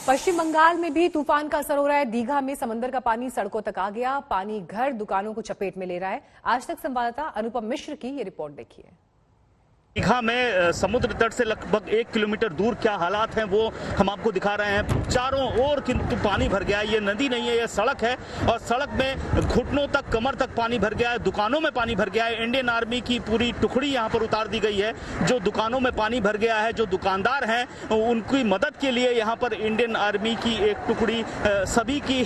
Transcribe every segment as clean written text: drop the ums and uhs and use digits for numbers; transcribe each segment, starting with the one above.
पश्चिम बंगाल में भी तूफान का असर हो रहा है। दीघा में समंदर का पानी सड़कों तक आ गया। पानी घर दुकानों को चपेट में ले रहा है। आज तक संवाददाता अनुपम मिश्र की ये रिपोर्ट देखिए। दीघा में समुद्र तट से लगभग 1 किलोमीटर दूर क्या हालात हैं वो हम आपको दिखा रहे हैं। चारों ओर किंतु पानी भर गया है। ये नदी नहीं है, ये सड़क है और सड़क में घुटनों तक, कमर तक पानी भर गया है। दुकानों में पानी भर गया है। इंडियन आर्मी की पूरी टुकड़ी यहाँ पर उतार दी गई है। जो दुकानों में पानी भर गया है, जो दुकानदार हैं उनकी मदद के लिए यहाँ पर इंडियन आर्मी की एक टुकड़ी सभी की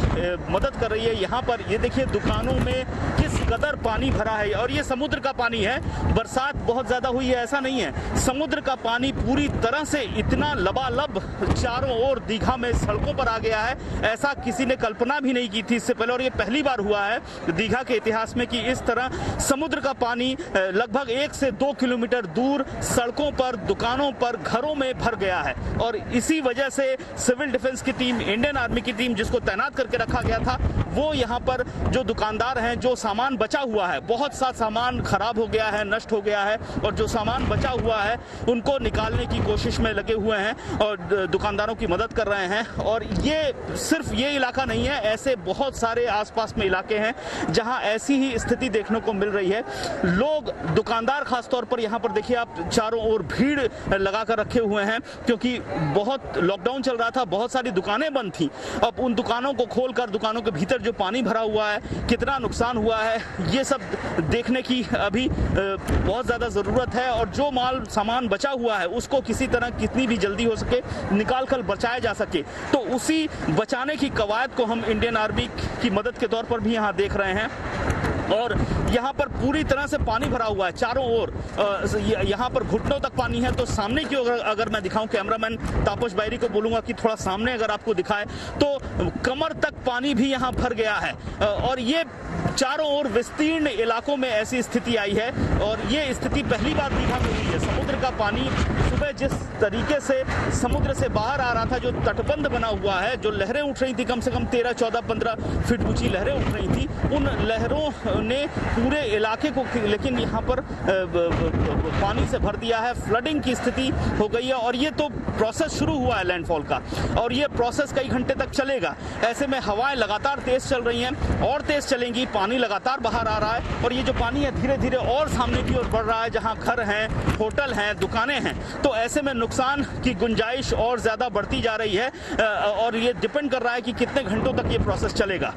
मदद कर रही है। यहाँ पर ये देखिए दुकानों में किस कदर पानी भरा है और ये समुद्र का पानी है। बरसात बहुत ज्यादा हुई है ऐसा नहीं है। समुद्र का पानी पूरी तरह से इतना लबालब चारों ओर दीघा में सड़कों पर आ गया है, ऐसा किसी ने कल्पना भी नहीं की थी इससे पहले। और ये पहली बार हुआ है दीघा के इतिहास में कि इस तरह समुद्र का पानी लगभग 1 से 2 किलोमीटर दूर सड़कों पर, दुकानों पर, घरों में भर गया है। और इसी वजह से सिविल डिफेंस की टीम, इंडियन आर्मी की टीम जिसको तैनात करके रखा गया था, वो यहाँ पर जो दुकानदार हैं, जो सामान बचा हुआ है, बहुत सा सामान खराब हो गया है, नष्ट हो गया है, और जो सामान बचा हुआ है उनको निकालने की कोशिश में लगे हुए हैं और दुकानदारों की मदद कर रहे हैं। और ये सिर्फ ये इलाका नहीं है, ऐसे बहुत सारे आसपास में इलाके हैं जहां ऐसी ही स्थिति देखने को मिल रही है। लोग, दुकानदार खासतौर पर यहाँ पर देखिए आप, चारों ओर भीड़ लगाकर रखे हुए हैं क्योंकि बहुत लॉकडाउन चल रहा था, बहुत सारी दुकानें बंद थी। अब उन दुकानों को खोलकर दुकानों के भीतर जो पानी भरा हुआ है, कितना नुकसान हुआ है, ये सब देखने की अभी बहुत ज्यादा जरूरत है। और जो माल सामान बचा हुआ है उसको किसी तरह, कितनी भी जल्दी हो सके, निकाल कर बचाया जा सके, तो उसी बचाने की कवायद को हम इंडियन आर्मी की मदद के तौर पर भी यहाँ देख रहे हैं। और यहाँ पर पूरी तरह से पानी भरा हुआ है चारों ओर। यहाँ पर घुटनों तक पानी है। तो सामने की अगर मैं दिखाऊं, कैमरामैन तापस बैरी को बोलूंगा कि थोड़ा सामने अगर आपको दिखाए, तो कमर तक पानी भी यहाँ भर गया है। और ये चारों ओर विस्तीर्ण इलाकों में ऐसी स्थिति आई है और ये स्थिति पहली बार दीघा में हुई है। समुद्र का पानी सुबह जिस तरीके से समुद्र से बाहर आ रहा था, जो तटबंध बना हुआ है, जो लहरें उठ रही थी, कम से कम 13, 14, 15 फीट ऊंची लहरें उठ रही थी, उन लहरों ने पूरे इलाके को लेकिन यहाँ पर पानी से भर दिया है। फ्लडिंग की स्थिति हो गई है और ये तो प्रोसेस शुरू हुआ है लैंडफॉल का, और ये प्रोसेस कई घंटे तक चलेगा। ऐसे में हवाएं लगातार तेज चल रही हैं और तेज चलेंगी, पानी लगातार बाहर आ रहा है और ये जो पानी है धीरे धीरे और सामने की ओर बढ़ रहा है, जहां घर हैं, होटल हैं, दुकानें हैं। तो ऐसे में नुकसान की गुंजाइश और ज्यादा बढ़ती जा रही है और ये डिपेंड कर रहा है कि कितने घंटों तक ये प्रोसेस चलेगा।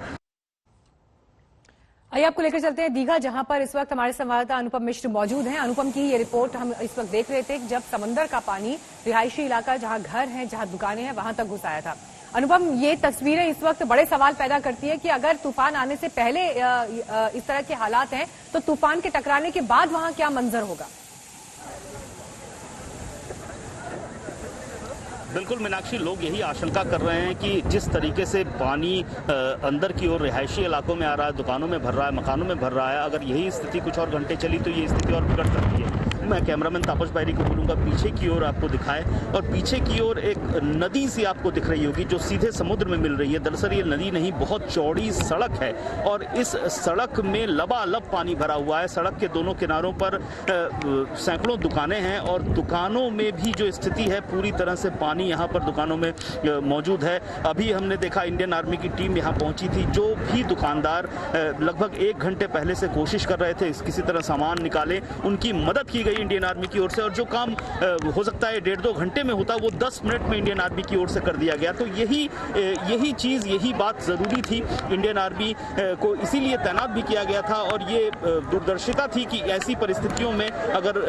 आइए आपको लेकर चलते हैं दीघा, जहां पर इस वक्त हमारे संवाददाता अनुपम मिश्र मौजूद हैं। अनुपम की ये रिपोर्ट हम इस वक्त देख रहे थे जब समंदर का पानी रिहायशी इलाका, जहां घर हैं, जहां दुकानें हैं, वहां तक घुस आया था। अनुपम, ये तस्वीरें इस वक्त बड़े सवाल पैदा करती है कि अगर तूफान आने से पहले इस तरह के हालात हैं तो तूफान के टकराने के बाद वहां क्या मंजर होगा? बिल्कुल मीनाक्षी, लोग यही आशंका कर रहे हैं कि जिस तरीके से पानी अंदर की ओर रिहायशी इलाकों में आ रहा है, दुकानों में भर रहा है, मकानों में भर रहा है, अगर यही स्थिति कुछ और घंटे चली तो ये स्थिति और बिगड़ सकती है। मैं कैमरामैन तापस बैरी को बोलूंगा पीछे की ओर आपको दिखाए, और पीछे की ओर एक नदी सी आपको दिख रही होगी जो सीधे समुद्र में मिल रही है। दरअसल ये नदी नहीं, बहुत चौड़ी सड़क है और इस सड़क में लबालब पानी भरा हुआ है। सड़क के दोनों किनारों पर सैकड़ों दुकानें हैं और दुकानों में भी जो स्थिति है, पूरी तरह से पानी यहाँ पर दुकानों में मौजूद है। अभी हमने देखा इंडियन आर्मी की टीम यहाँ पहुंची थी। जो भी दुकानदार लगभग 1 घंटे पहले से कोशिश कर रहे थे किसी तरह सामान निकाले, उनकी मदद की गई इंडियन आर्मी की ओर से। और जो काम हो सकता है 1.5-2 घंटे में होता, वो 10 मिनट में इंडियन आर्मी की ओर से कर दिया गया। तो यही चीज, यही बात जरूरी थी। इंडियन आर्मी को इसीलिए तैनात भी किया गया था और ये दूरदर्शिता थी कि ऐसी परिस्थितियों में अगर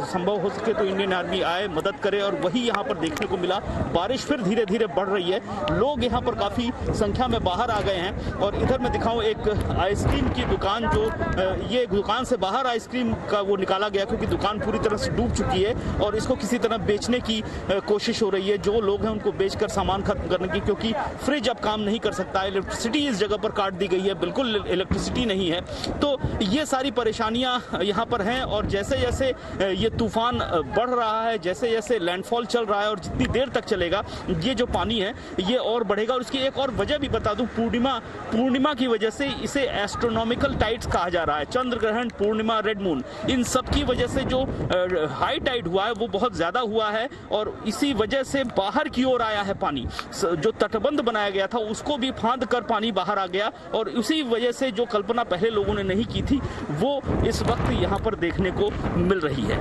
संभव हो सके तो इंडियन आर्मी आए, मदद करे, और वही यहाँ पर देखने को मिला। बारिश फिर धीरे धीरे बढ़ रही है, लोग यहाँ पर काफी संख्या में बाहर आ गए हैं। और इधर मैं दिखाऊं एक आइसक्रीम की दुकान, जो ये दुकान से बाहर आइसक्रीम का वो निकाला गया क्योंकि दुकान पूरी तरह से डूब चुकी है और इसको किसी तरह बेचने की कोशिश हो रही है। जो लोग हैं उनको बेचकर सामान खत्म करने की, क्योंकि फ्रिज अब काम नहीं कर सकता है, इलेक्ट्रिसिटी इस जगह पर काट दी गई है, बिल्कुल इलेक्ट्रिसिटी नहीं है। तो ये सारी परेशानियां यहाँ पर हैं और जैसे जैसे ये तूफान बढ़ रहा है, जैसे जैसे लैंडफॉल चल रहा है और जितनी देर तक चलेगा ये जो पानी है ये और बढ़ेगा। और इसकी एक और वजह भी बता दूं, पूर्णिमा की वजह से इसे एस्ट्रोनॉमिकल टाइड्स कहा जा रहा है। चंद्र ग्रहण, पूर्णिमा, रेड मून, इन सब की वजह से जो हाई टाइड हुआ है वो बहुत ज्यादा हुआ है और इसी वजह से बाहर की ओर आया है पानी। जो तटबंध बनाया गया था उसको भी फांद कर पानी बाहर आ गया और उसी वजह से जो कल्पना पहले लोगों ने नहीं की थी वो इस वक्त यहाँ पर देखने को मिल रही है।